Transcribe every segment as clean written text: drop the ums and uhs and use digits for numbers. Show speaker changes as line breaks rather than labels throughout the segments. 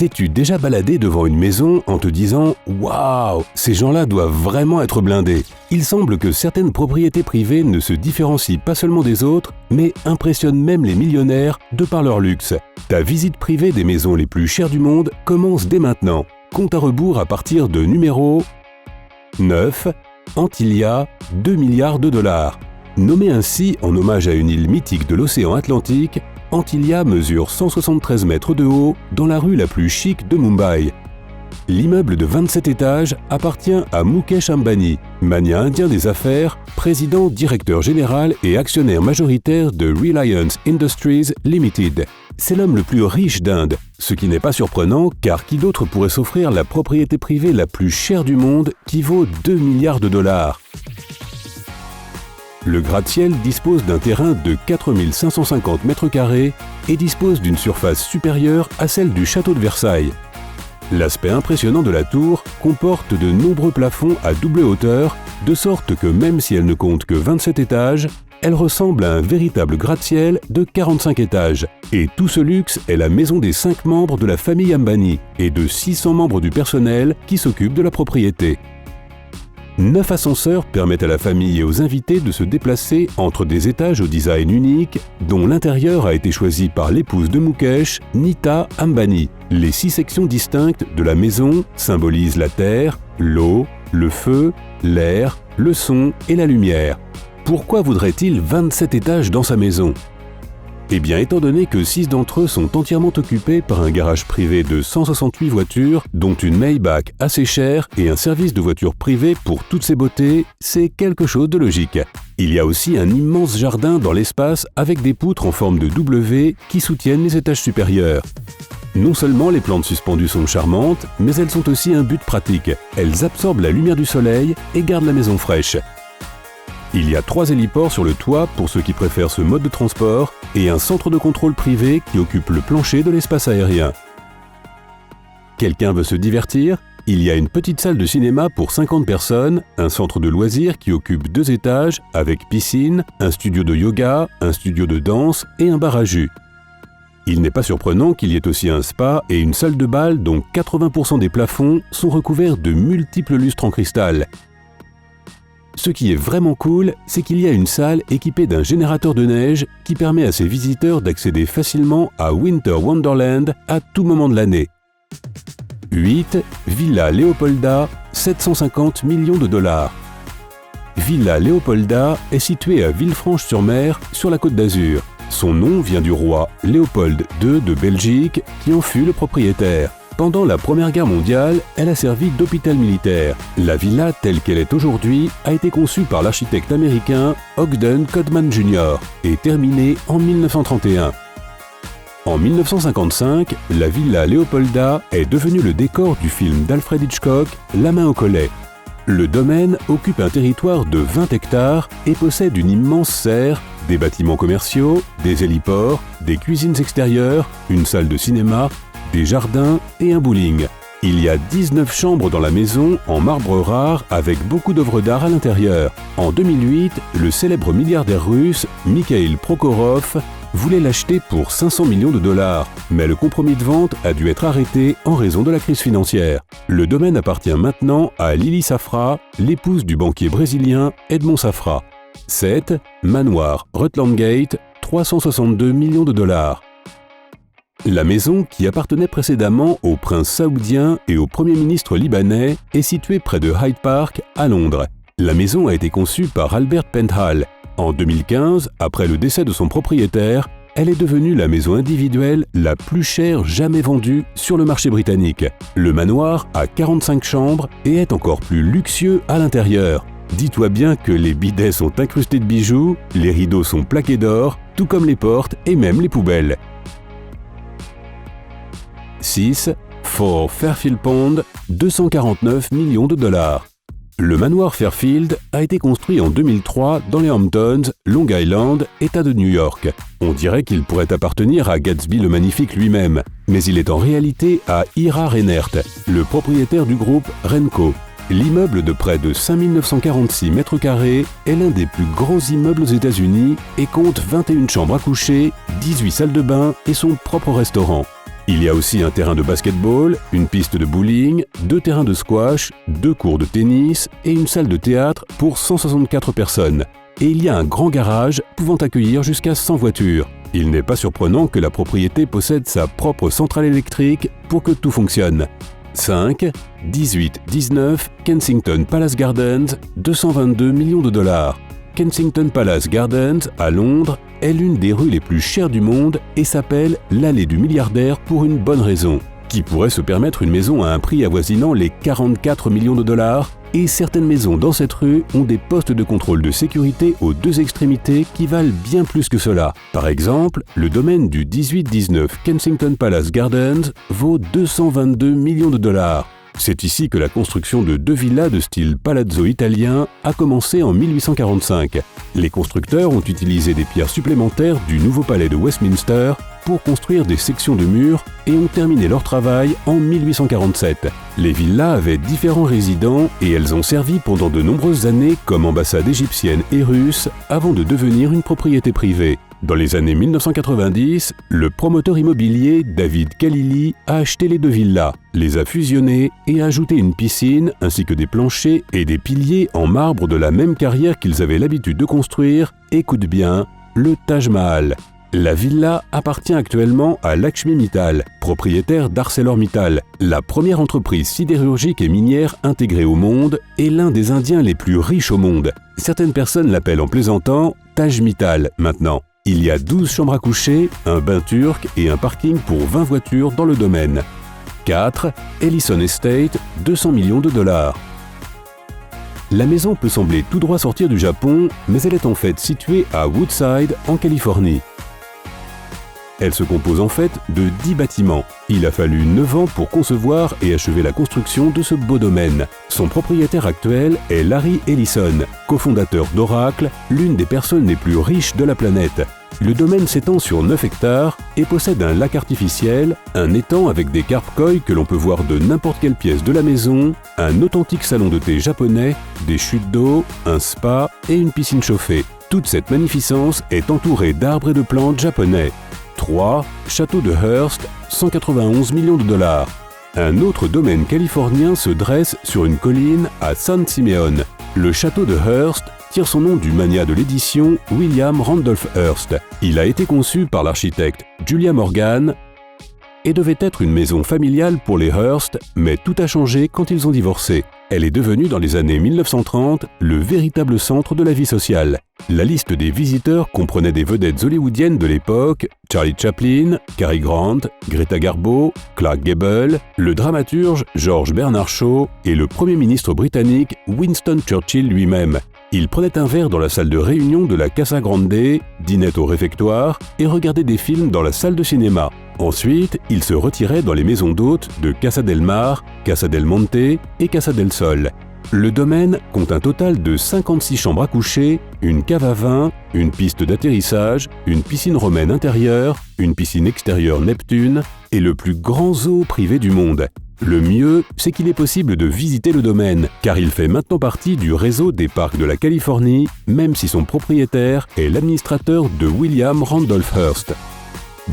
T'es-tu déjà baladé devant une maison en te disant « Waouh, ces gens-là doivent vraiment être blindés ». Il semble que certaines propriétés privées ne se différencient pas seulement des autres, mais impressionnent même les millionnaires de par leur luxe. Ta visite privée des maisons les plus chères du monde commence dès maintenant. Compte à rebours à partir de numéro 9. Antillia, 2 milliards de dollars. Nommée ainsi en hommage à une île mythique de l'océan Atlantique, Antillia mesure 173 mètres de haut dans la rue la plus chic de Mumbai. L'immeuble de 27 étages appartient à Mukesh Ambani, magnat indien des affaires, président, directeur général et actionnaire majoritaire de Reliance Industries Limited. C'est l'homme le plus riche d'Inde, ce qui n'est pas surprenant car qui d'autre pourrait s'offrir la propriété privée la plus chère du monde qui vaut 2 milliards de dollars. Le gratte-ciel dispose d'un terrain de 4550 m² et dispose d'une surface supérieure à celle du château de Versailles. L'aspect impressionnant de la tour comporte de nombreux plafonds à double hauteur, de sorte que même si elle ne compte que 27 étages, elle ressemble à un véritable gratte-ciel de 45 étages. Et tout ce luxe est la maison des 5 membres de la famille Ambani et de 600 membres du personnel qui s'occupent de la propriété. 9 ascenseurs permettent à la famille et aux invités de se déplacer entre des étages au design unique, dont l'intérieur a été choisi par l'épouse de Mukesh, Nita Ambani. Les 6 sections distinctes de la maison symbolisent la terre, l'eau, le feu, l'air, le son et la lumière. Pourquoi voudrait-il 27 étages dans sa maison ? Eh bien, étant donné que 6 d'entre eux sont entièrement occupés par un garage privé de 168 voitures, dont une Maybach assez chère et un service de voitures privées pour toutes ses beautés, c'est quelque chose de logique. Il y a aussi un immense jardin dans l'espace avec des poutres en forme de W qui soutiennent les étages supérieurs. Non seulement les plantes suspendues sont charmantes, mais elles sont aussi un but pratique. Elles absorbent la lumière du soleil et gardent la maison fraîche. Il y a 3 héliports sur le toit pour ceux qui préfèrent ce mode de transport et un centre de contrôle privé qui occupe le plancher de l'espace aérien. Quelqu'un veut se divertir ? Il y a une petite salle de cinéma pour 50 personnes, un centre de loisirs qui occupe 2 étages avec piscine, un studio de yoga, un studio de danse et un bar à jus. Il n'est pas surprenant qu'il y ait aussi un spa et une salle de bal dont 80% des plafonds sont recouverts de multiples lustres en cristal. Ce qui est vraiment cool, c'est qu'il y a une salle équipée d'un générateur de neige qui permet à ses visiteurs d'accéder facilement à Winter Wonderland à tout moment de l'année. 8. Villa Leopolda, 750 millions de dollars. Villa Leopolda est située à Villefranche-sur-Mer, sur la Côte d'Azur. Son nom vient du roi Léopold II de Belgique, qui en fut le propriétaire. Pendant la Première Guerre mondiale, elle a servi d'hôpital militaire. La villa telle qu'elle est aujourd'hui a été conçue par l'architecte américain Ogden Codman Jr. et terminée en 1931. En 1955, la Villa Leopolda est devenue le décor du film d'Alfred Hitchcock, La main au collet. Le domaine occupe un territoire de 20 hectares et possède une immense serre, des bâtiments commerciaux, des héliports, des cuisines extérieures, une salle de cinéma, des jardins et un bowling. Il y a 19 chambres dans la maison en marbre rare avec beaucoup d'œuvres d'art à l'intérieur. En 2008, le célèbre milliardaire russe Mikhail Prokhorov voulait l'acheter pour 500 millions de dollars, mais le compromis de vente a dû être arrêté en raison de la crise financière. Le domaine appartient maintenant à Lily Safra, l'épouse du banquier brésilien Edmond Safra. 7. Manoir Rutland Gate, 362 millions de dollars. La maison, qui appartenait précédemment au prince saoudien et au premier ministre libanais, est située près de Hyde Park, à Londres. La maison a été conçue par Albert Penhall. En 2015, après le décès de son propriétaire, elle est devenue la maison individuelle la plus chère jamais vendue sur le marché britannique. Le manoir a 45 chambres et est encore plus luxueux à l'intérieur. Dis-toi bien que les bidets sont incrustés de bijoux, les rideaux sont plaqués d'or, tout comme les portes et même les poubelles. 6. Fort Fairfield Pond, 249 millions de dollars. Le manoir Fairfield a été construit en 2003 dans les Hamptons, Long Island, État de New York. On dirait qu'il pourrait appartenir à Gatsby le Magnifique lui-même, mais il est en réalité à Ira Reinert, le propriétaire du groupe Renco. L'immeuble de près de 5946 m² est l'un des plus grands immeubles aux États-Unis et compte 21 chambres à coucher, 18 salles de bain et son propre restaurant. Il y a aussi un terrain de basketball, une piste de bowling, 2 terrains de squash, 2 cours de tennis et une salle de théâtre pour 164 personnes. Et il y a un grand garage pouvant accueillir jusqu'à 100 voitures. Il n'est pas surprenant que la propriété possède sa propre centrale électrique pour que tout fonctionne. 5, 18, 19 Kensington Palace Gardens, 222 millions de dollars. Kensington Palace Gardens, à Londres, est l'une des rues les plus chères du monde et s'appelle l'allée du milliardaire pour une bonne raison. Qui pourrait se permettre une maison à un prix avoisinant les 44 millions de dollars? Et certaines maisons dans cette rue ont des postes de contrôle de sécurité aux 2 extrémités qui valent bien plus que cela. Par exemple, le domaine du 18-19 Kensington Palace Gardens vaut 222 millions de dollars. C'est ici que la construction de 2 villas de style palazzo italien a commencé en 1845. Les constructeurs ont utilisé des pierres supplémentaires du nouveau palais de Westminster pour construire des sections de murs et ont terminé leur travail en 1847. Les villas avaient différents résidents et elles ont servi pendant de nombreuses années comme ambassade égyptienne et russe avant de devenir une propriété privée. Dans les années 1990, le promoteur immobilier David Khalili a acheté les 2 villas, les a fusionnées et a ajouté une piscine ainsi que des planchers et des piliers en marbre de la même carrière qu'ils avaient l'habitude de construire, écoute bien, le Taj Mahal. La villa appartient actuellement à Lakshmi Mittal, propriétaire d'ArcelorMittal, la première entreprise sidérurgique et minière intégrée au monde et l'un des Indiens les plus riches au monde. Certaines personnes l'appellent en plaisantant Taj Mittal maintenant. Il y a 12 chambres à coucher, un bain turc et un parking pour 20 voitures dans le domaine. 4. Ellison Estate, 200 millions de dollars. La maison peut sembler tout droit sortir du Japon, mais elle est en fait située à Woodside, en Californie. Elle se compose en fait de 10 bâtiments. Il a fallu 9 ans pour concevoir et achever la construction de ce beau domaine. Son propriétaire actuel est Larry Ellison, cofondateur d'Oracle, l'une des personnes les plus riches de la planète. Le domaine s'étend sur 9 hectares et possède un lac artificiel, un étang avec des carp koi que l'on peut voir de n'importe quelle pièce de la maison, un authentique salon de thé japonais, des chutes d'eau, un spa et une piscine chauffée. Toute cette magnificence est entourée d'arbres et de plantes japonais. 3. Château de Hearst, 191 millions de dollars. Un autre domaine californien se dresse sur une colline à San Simeon. Le château de Hearst tire son nom du magnat de l'édition William Randolph Hearst. Il a été conçu par l'architecte Julia Morgan et devait être une maison familiale pour les Hearst, mais tout a changé quand ils ont divorcé. Elle est devenue dans les années 1930 le véritable centre de la vie sociale. La liste des visiteurs comprenait des vedettes hollywoodiennes de l'époque, Charlie Chaplin, Cary Grant, Greta Garbo, Clark Gable, le dramaturge George Bernard Shaw et le Premier ministre britannique Winston Churchill lui-même. Ils prenaient un verre dans la salle de réunion de la Casa Grande, dînaient au réfectoire et regardaient des films dans la salle de cinéma. Ensuite, ils se retiraient dans les maisons d'hôtes de Casa del Mar, Casa del Monte et Casa del Sol. Le domaine compte un total de 56 chambres à coucher, une cave à vin, une piste d'atterrissage, une piscine romaine intérieure, une piscine extérieure Neptune et le plus grand zoo privé du monde. Le mieux, c'est qu'il est possible de visiter le domaine, car il fait maintenant partie du réseau des parcs de la Californie, même si son propriétaire est l'administrateur de William Randolph Hearst.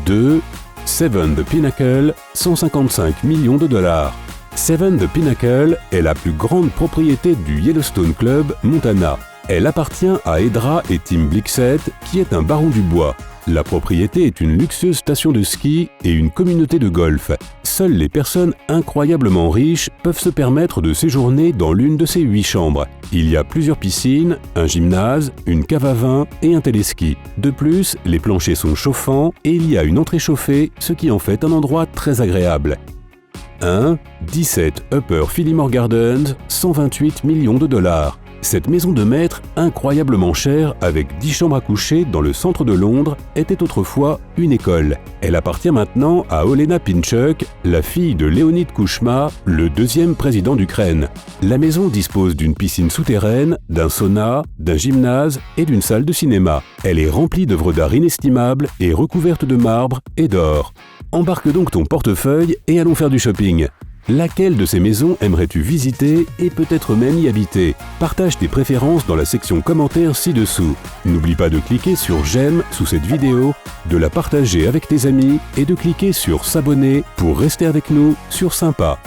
2. Seven the Pinnacle, 155 millions de dollars. Seven the Pinnacle est la plus grande propriété du Yellowstone Club, Montana. Elle appartient à Edra et Tim Blixet, qui est un baron du bois. La propriété est une luxueuse station de ski et une communauté de golf. Seules les personnes incroyablement riches peuvent se permettre de séjourner dans l'une de ces 8 chambres. Il y a plusieurs piscines, un gymnase, une cave à vin et un téléski. De plus, les planchers sont chauffants et il y a une entrée chauffée, ce qui en fait un endroit très agréable. 1. 17 Upper Fillmore Gardens, 128 millions de dollars. Cette maison de maître, incroyablement chère, avec 10 chambres à coucher dans le centre de Londres, était autrefois une école. Elle appartient maintenant à Olena Pinchuk, la fille de Leonid Kouchma, le 2e président d'Ukraine. La maison dispose d'une piscine souterraine, d'un sauna, d'un gymnase et d'une salle de cinéma. Elle est remplie d'œuvres d'art inestimables et recouverte de marbre et d'or. Embarque donc ton portefeuille et allons faire du shopping. Laquelle de ces maisons aimerais-tu visiter et peut-être même y habiter? Partage tes préférences dans la section commentaires ci-dessous. N'oublie pas de cliquer sur j'aime sous cette vidéo, de la partager avec tes amis et de cliquer sur s'abonner pour rester avec nous sur Sympa.